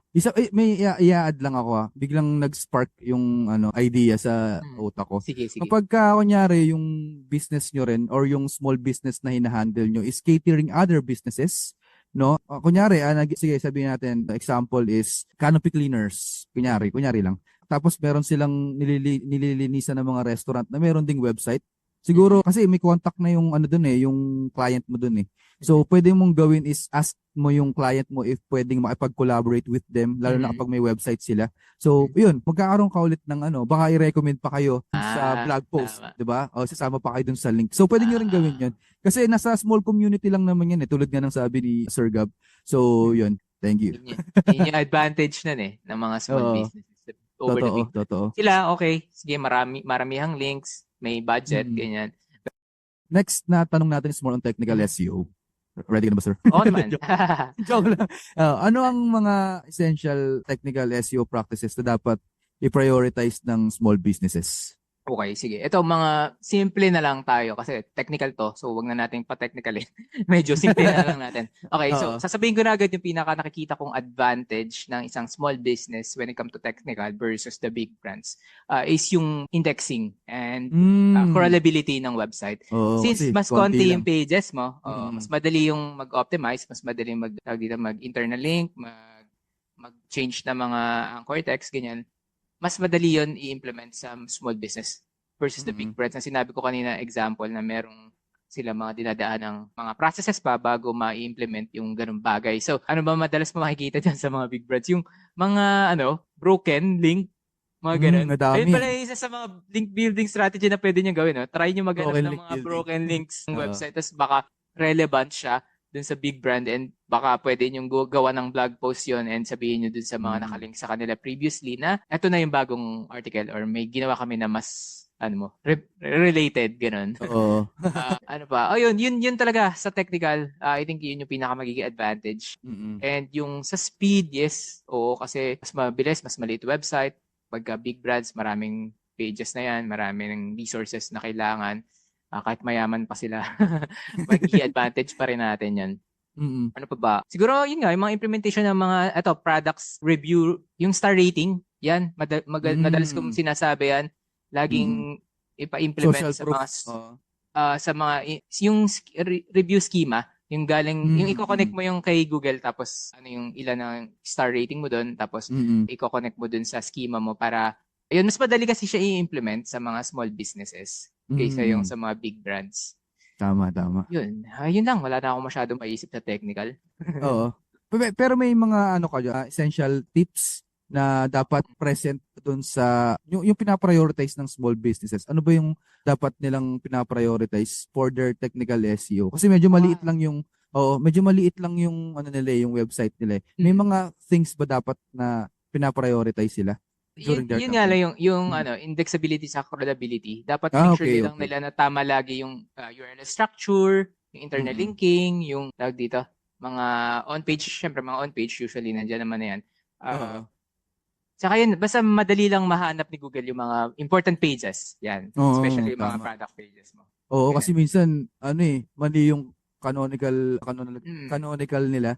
May i-add lang ako Biglang nag-spark yung idea sa Hmm. utak ko. Sige, sige. Kapag kunyari yung business nyo rin or yung small business na hinahandle nyo is catering other businesses, no? Kunyari, sige, sabihin natin, example is canopy cleaners. Kunyari lang. Tapos meron silang nililinisan ng mga restaurant na meron ding website. Siguro kasi may contact na yung doon yung client mo doon eh. So pwede mong gawin is ask mo yung client mo if pwedeng makipag-collaborate with them lalo na kapag may website sila. So yun, magkakaroon ka ulit ng baka i-recommend pa kayo sa blog post, Tama. 'di ba? O sasama pa kayo dun sa link. So pwede nyo rin gawin 'yun. Kasi nasa small community lang naman yan tulad nga ng sabi ni Sir Gab. So yun, thank you. Yun yung advantage nun ng mga small Oo, businesses over the big. totoo. Sila, okay, sige, maramihang links, may budget, Mm. ganyan. Next na tanong natin is more on technical SEO. Ready ka na ba, sir? Oo naman. Joke lang. Ano ang mga essential technical SEO practices na dapat i-prioritize ng small businesses? Okay, sige. Ito, mga simple na lang tayo kasi technical to. So, wag na natin pa-technical eh. Medyo simple na lang natin. Okay, so sasabihin ko na agad yung pinaka nakikita kong advantage ng isang small business when it comes to technical versus the big brands is yung indexing and crawlability ng website. Since mas konti yung pages mo, mas madali yung mag-optimize, mas madali mag-internal link, mag-change na mga anchor text, ganyan. Mas madali yon i-implement sa small business versus the big brands. Na sinabi ko kanina, example na merong sila mga dinadaan ng mga processes pa bago ma-implement yung ganung bagay. So, ano ba madalas mo makikita dyan sa mga big brands? Yung mga, broken link, mga ganun. Ayun pala yung isa sa mga link building strategy na pwede nyo gawin. No? Try nyo maghanap ng mga broken links ng website. Tapos baka relevant siya dun sa big brand and baka pwede nyo gawa ng blog post yon and sabihin nyo dun sa mga nakalink sa kanila previously na eto na yung bagong article or may ginawa kami na mas related, ganun. Oo. Ano pa? Yun talaga sa technical. I think yun yung pinaka magiging advantage. And yung sa speed, yes. Oo, kasi mas mabilis, mas maliit website. Pagka big brands, maraming pages na yan, maraming resources na kailangan. Kahit mayaman pa sila, magiging advantage pa rin natin yan. Ano pa ba? Siguro, yun nga, yung mga implementation ng mga products review, yung star rating, yan, madalas kong sinasabi yan, laging ipa-implement sa mga yung review schema, yung galing, yung i-connect mo yung kay Google, tapos yung ilan ng star rating mo doon, tapos i-connect mo doon sa schema mo para, ayun, mas madali kasi siya i-implement sa mga small businesses kaysa yung sa mga big brands. Tama. Yun lang. Wala na akong masyadong maisip sa technical. Oo. Pero may mga essential tips na dapat present doon sa yung pinaprioritize ng small businesses. Ano ba yung dapat nilang pinaprioritize for their technical SEO? Kasi medyo maliit lang yung yung website nila. May mga things ba dapat na pinaprioritize sila? Yun nga lang yung indexability sa crawlability. Dapat make sure lang nila na tama lagi yung URL structure, yung internal linking, yung tawag dito, mga on-page, syempre mga on-page usually nandiyan naman na yan. Saka yun, basta madali lang mahanap ni Google yung mga important pages. Yan. Especially yung mga product pages mo. Oo, kasi minsan, mali yung canonical nila.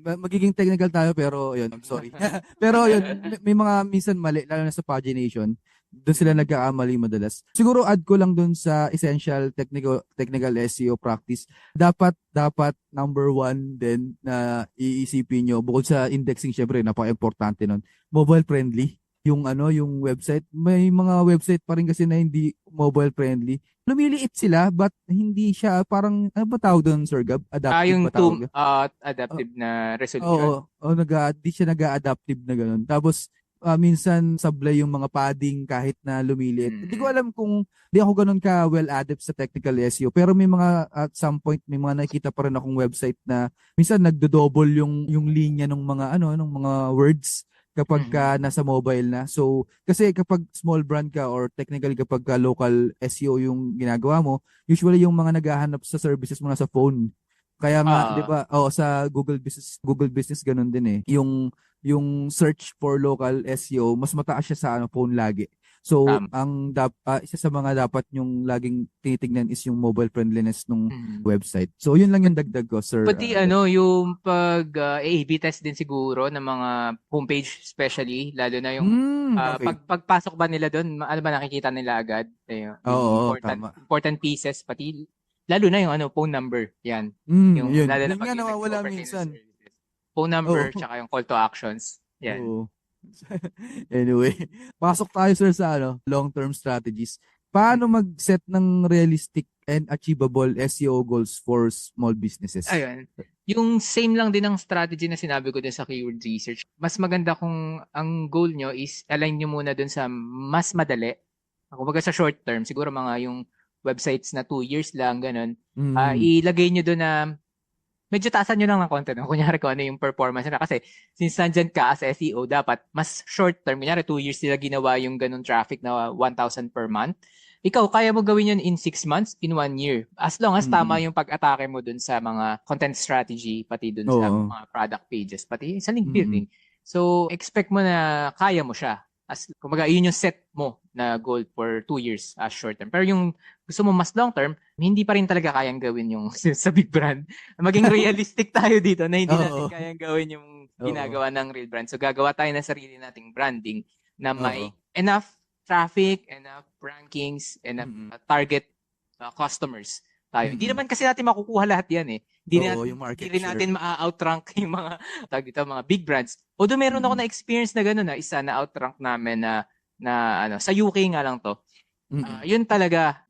Magiging technical tayo pero yun, I'm sorry. Pero yun, may mga minsan mali, lalo na sa pagination. Doon sila nagkakamali madalas. Siguro add ko lang doon sa essential technical SEO practice. Dapat number 1 din na iisipin nyo bukod sa indexing, syempre napaka-importante nun. Mobile friendly. Yung website, may mga website pa rin kasi na hindi mobile friendly. Lumiliit sila but hindi siya parang ano ba tawag doon, Sir Gab? Adaptive yung ba tawag? adaptive na resolution. Di siya nag-adaptive na ganoon. Tapos minsan sablay yung mga padding kahit na lumiliit. Hindi ko alam kung di ako ganoon ka well adept sa technical SEO, pero may mga at some point may mga nakikita pa rin akong website na minsan nagdo-double yung linya ng mga ng mga words kapag nasa mobile na. So, kasi kapag small brand ka or technically kapag local SEO yung ginagawa mo, usually yung mga naghahanap sa services mo nasa phone. Kaya nga, 'di ba? Sa Google Business ganun din eh. Yung search for local SEO, mas mataas siya sa phone lagi. So, Tama. isa sa mga dapat yung laging tinitingnan is yung mobile friendliness ng Mm. website. So, yun lang yung dagdag ko, Sir. Pati yung pag A/B test din siguro ng mga homepage especially, lalo na yung Okay. pagpasok ba nila doon, ano ba nakikita nila agad? Yung Oo, important tama. important pieces pati lalo na yung phone number, 'yan. Yung Yun. lalo na Yun pag nga yung nawawala nag-o-overlay ng minsan. services. Phone number Oo. tsaka yung call to actions, 'yan. Oo. Anyway, pasok tayo sir sa long-term strategies. Mm. Paano mag-set ng realistic and achievable SEO goals for small businesses? Ayun. Yung same lang din ang strategy na sinabi ko din sa keyword research. Mas maganda kung ang goal nyo is align nyo muna dun sa mas madali. Kumbaga sa short term, siguro mga yung websites na 2 years lang, ganun. Mm. Ilagay nyo dun na medyo taasan nyo lang ng konti. No? Kunyari kung ano yung performance nila. Kasi since nandyan ka as SEO, dapat mas short term. Kunyari 2 years sila ginawa yung ganun traffic na 1,000 per month. Ikaw, kaya mo gawin yun in 6 months, in 1 year. As long as tama Mm. yung pag-atake mo dun sa mga content strategy, pati dun sa Oo. mga product pages, pati sa link Mm. building. So, expect mo na kaya mo siya. As, kumbaga, yun yung set mo na goal for 2 years as short term. Pero yung gusto mo mas long term, hindi pa rin talaga kayang gawin yung sa big brand. Maging realistic tayo dito na hindi natin Oo. kayang gawin yung Oo. ginagawa ng real brand. So, gagawa tayo ng sarili nating branding na Oo. may enough traffic, enough rankings, enough Mm. target customers tayo. Hindi Mm. naman kasi natin makukuha lahat yan eh. Oo, yung Hindi market rin share. natin ma-outrank yung mga tawag dito, mga big brands. Although meron ako Mm. na experience na gano'n na isa na outrank namin na sa UK nga lang to. Mm. Yun talaga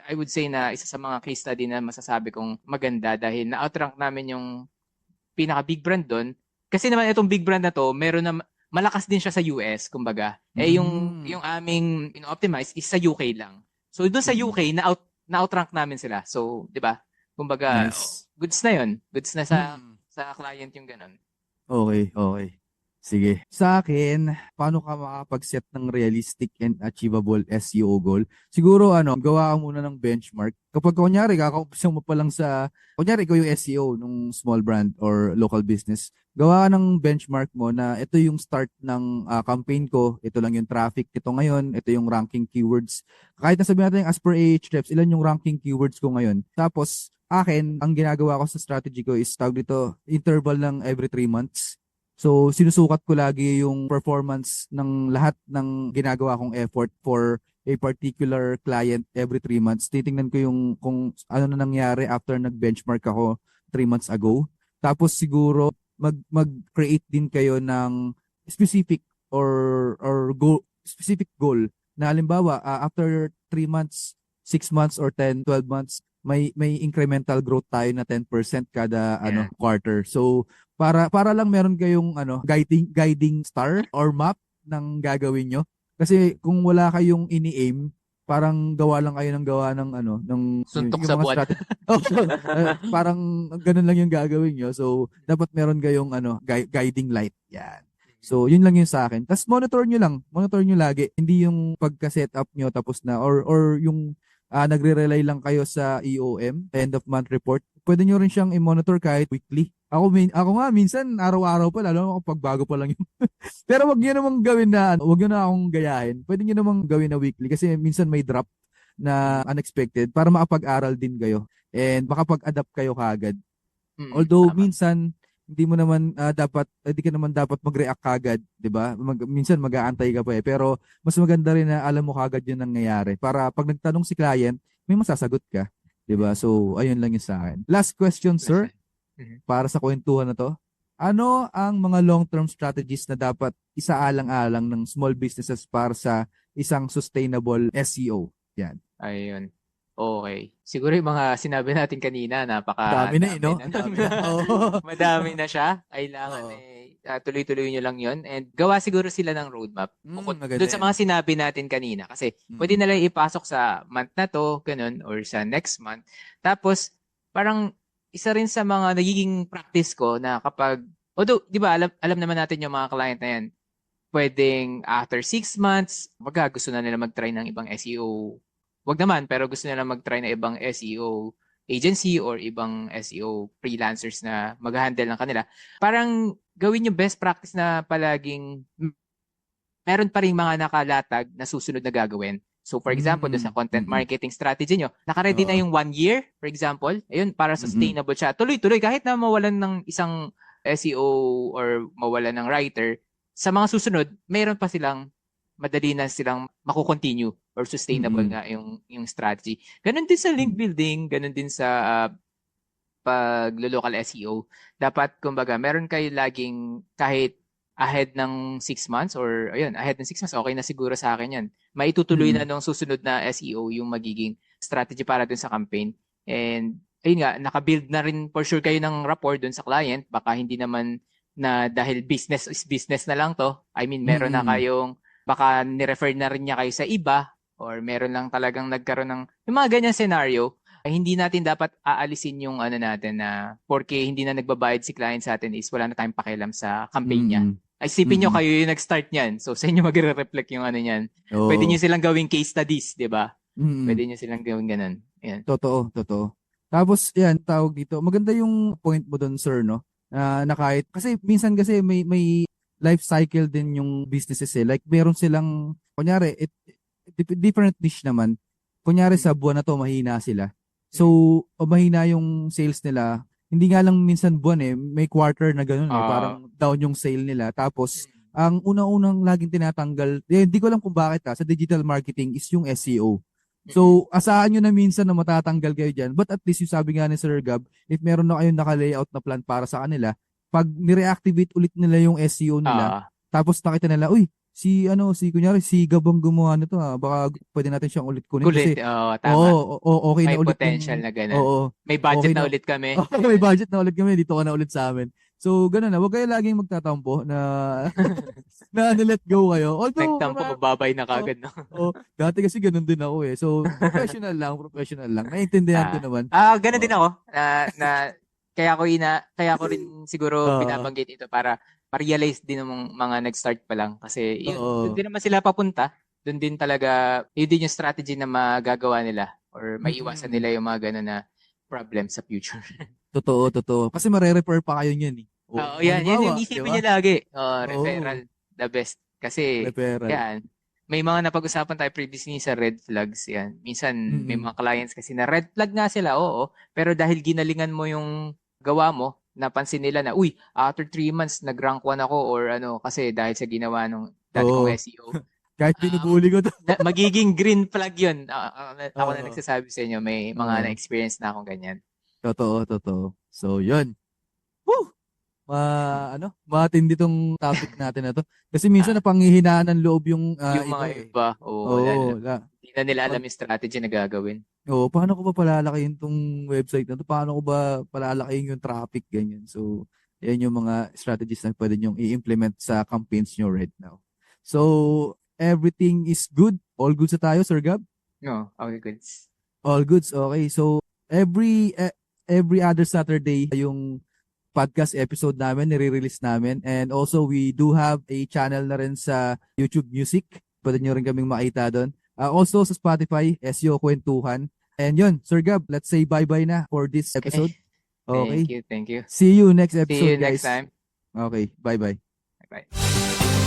I would say na isa sa mga case study na masasabi kong maganda dahil na-outrank namin yung pinaka big brand doon. Kasi naman itong big brand na to, meron na malakas din siya sa US, kumbaga. Mm. Yung aming optimize is sa UK lang. So doon sa Mm. UK na-outrank namin sila. So, 'di ba? Kumbaga, Nice. goods na 'yon. Goods na Mm. sa client yung ganun. Okay, okay. Sige. Sa akin, paano ka makapag-set ng realistic and achievable SEO goal? Siguro gawa ka muna ng benchmark. Kapag kunyari, kakaumpisa mo pa lang kunyari ikaw yung SEO nung small brand or local business, gawa ka ng benchmark mo na ito yung start ng campaign ko, ito lang yung traffic ito ngayon, ito yung ranking keywords. Kahit na sabihin natin as per Ahrefs, ilan yung ranking keywords ko ngayon. Tapos, akin, ang ginagawa ko sa strategy ko is tawag dito, interval ng every 3 months. So, sinusukat ko lagi yung performance ng lahat ng ginagawa kong effort for a particular client every 3 months. Titingnan ko yung kung ano na nangyari after nag-benchmark ako 3 months ago. Tapos siguro mag-create din kayo ng specific or specific goal na halimbawa after 3 months, 6 months or 10, 12 months may incremental growth tayo na 10% kada Yeah. quarter. So para lang meron kayong guiding star or map ng gagawin nyo. Kasi kung wala kayong ini-aim, parang gawa lang kayo ng gawa ng Suntok yung sa mga buwan. strategy. Oh, parang ganun lang yung gagawin nyo. So dapat meron kayong guiding light. Yan. So yun lang yung sa akin. Tapos monitor nyo lagi. Hindi yung pagka-setup nyo tapos na or yung nagre-rely lang kayo sa EOM, end of month report. Pwede nyo rin siyang i-monitor kahit weekly. Ako nga minsan araw-araw pa lalo na kapag bago pa lang yung pero wag niyo namang gawin na wag niyo na akong gayahin. Pwede niyo namang gawin na weekly kasi minsan may drop na unexpected para makapag-aral din kayo and makapag-adapt kayo kaagad. Although Tama. minsan hindi mo naman hindi ka naman dapat mag-react kagad, 'di ba? Minsan mag-aantay ka pa eh. Pero mas maganda rin na alam mo kagad 'yung nangyayari para pag nagtanong si client, may masasagot ka, 'di ba? So ayun lang 'yung sa akin. Last question, sir, Mhm. para sa kwentuhan na 'to. Ano ang mga long-term strategies na dapat isaalang-alang ng small businesses para sa isang sustainable SEO? Yan. Ayun. Okay. Siguro yung mga sinabi natin kanina, Dami na eh, napakadami no? na Ang nun. dami na. Oo. Madami na siya. Kailangan Oo. tuloy-tuloy nyo lang yun. And gawa siguro sila ng roadmap. Bukod Maganda doon sa yan. mga sinabi natin kanina. Kasi pwede Mm. na lang ipasok sa month na to, ganun, or sa next month. Tapos, parang isa rin sa mga nagiging practice ko na kapag, although, di ba, alam naman natin yung mga client na yan, pwedeng after 6 months, gusto na nila mag-try ng ibang SEO. Wag naman, pero gusto nila mag-try ng ibang SEO agency or ibang SEO freelancers na mag-handle ng kanila. Parang gawin yung best practice na palaging meron pa rin mga nakalatag na susunod na gagawin. So for example, doon sa content marketing strategy nyo, nakaready na yung 1 year, for example, ayun, para sustainable siya. Tuloy-tuloy, kahit na mawalan ng isang SEO or mawalan ng writer, sa mga susunod, mayroon pa silang madali na silang makukontinue or sustainable nga yung strategy. Ganon din sa link building, ganon din sa pag-local SEO. Dapat, kumbaga, meron kayo laging kahit ahead ng 6 months or ayun, ahead ng 6 months, okay na siguro sa akin yan. Maitutuloy na nung susunod na SEO yung magiging strategy para dun sa campaign. And ayun nga, nakabuild na rin for sure kayo ng rapport dun sa client. Baka hindi naman na dahil business is business na lang to. I mean, meron na kayong, baka nirefer na rin niya kayo sa iba or meron lang talagang nagkaroon ng, yung mga ganyan scenario, ay hindi natin dapat aalisin yung ano natin na porque hindi na nagbabayad si client sa atin is wala na tayong pakialam sa campaign niya. Ay, isipin nyo kayo yung nag-start niyan. So, sa inyo magre-reflect yung ano niyan. Pwede nyo silang gawing case studies, di ba? Pwede nyo silang gawing ganun. Yan. Totoo. Tapos, yan, tawag dito. Maganda yung point mo doon, sir, no? Na kahit, kasi minsan kasi may life cycle din yung businesses eh. Like, meron silang, kunyari, different niche naman. Kunyari, sa buwan na to, mahina sila. So, mahina yung sales nila. Hindi nga lang minsan buwan eh, may quarter na gano'n eh, parang down yung sale nila. Tapos, ang unang-unang laging tinatanggal, hindi ko alam kung bakit sa digital marketing is yung SEO. So, asahan nyo na minsan na matatanggal kayo dyan. But at least yung sabi nga ni Sir Gab, if meron na kayong naka-layout na plan para sa kanila, pag nireactivate ulit nila yung SEO nila, tapos nakita nila, uy, kunyari, si Gabang gumawa nito baka pwede natin siyang ulit kunin. Kulit, tama. Okay may na ulit. May potential na gano'n. May okay budget na ulit kami. May budget na ulit kami, dito ka na ulit sa amin. So, gano'n na. Huwag kayo laging magtatampo na let go kayo. Although, nagtampo, babay na kagad. Dati kasi gano'n din ako eh. So, professional lang. Naiintindihan ko naman. Gano'n din ako. Kaya ko rin siguro binabanggit ito para ma-realize din ng mga nag-start pa lang. Kasi doon din naman sila papunta. Doon din talaga, yun din yung strategy na magagawa nila or maiwasan nila yung mga gano'n na problem sa future. Totoo. Kasi mare-refer pa kayo niyan eh. Yan yung isipin niya lagi. Referral, the best. Kasi, yan, may mga napag-usapan tayo previously sa red flags. Yan. Minsan, may mga clients kasi na red flag nga sila, pero dahil ginalingan mo yung gawa mo, napansin nila na, uy, after 3 months, nag-rank 1 ako or kasi dahil sa ginawa nung dati kong SEO. Kahit binubuli ko to. Magiging green flag yun. Ako na nagsasabi sa inyo, may mga na-experience na akong ganyan. Totoo. So, yun. Woo! Matindi tong topic natin na to. Kasi minsan napanghihinaan ng loob yung mga iba. Hindi na nila alam yung strategy na gagawin. Paano ko ba palalakihin tong website na to? Paano ko ba palalakihin yung traffic, ganyan. So, yan yung mga strategies na pwede nyong i-implement sa campaigns nyo right now. So, everything is good? All good sa tayo, Sir Gab? No, okay, goods. All goods, okay. So, every other Saturday, yung podcast episode namin, nire-release namin. And also, we do have a channel na rin sa YouTube Music. Pwede nyo rin kaming makita doon. Also, sa Spotify, SEO Kwentuhan. And yun, Sir Gab, let's say bye-bye na for this episode. Okay. Thank you. See you next episode, See you guys. next time. Okay, bye-bye. Bye-bye.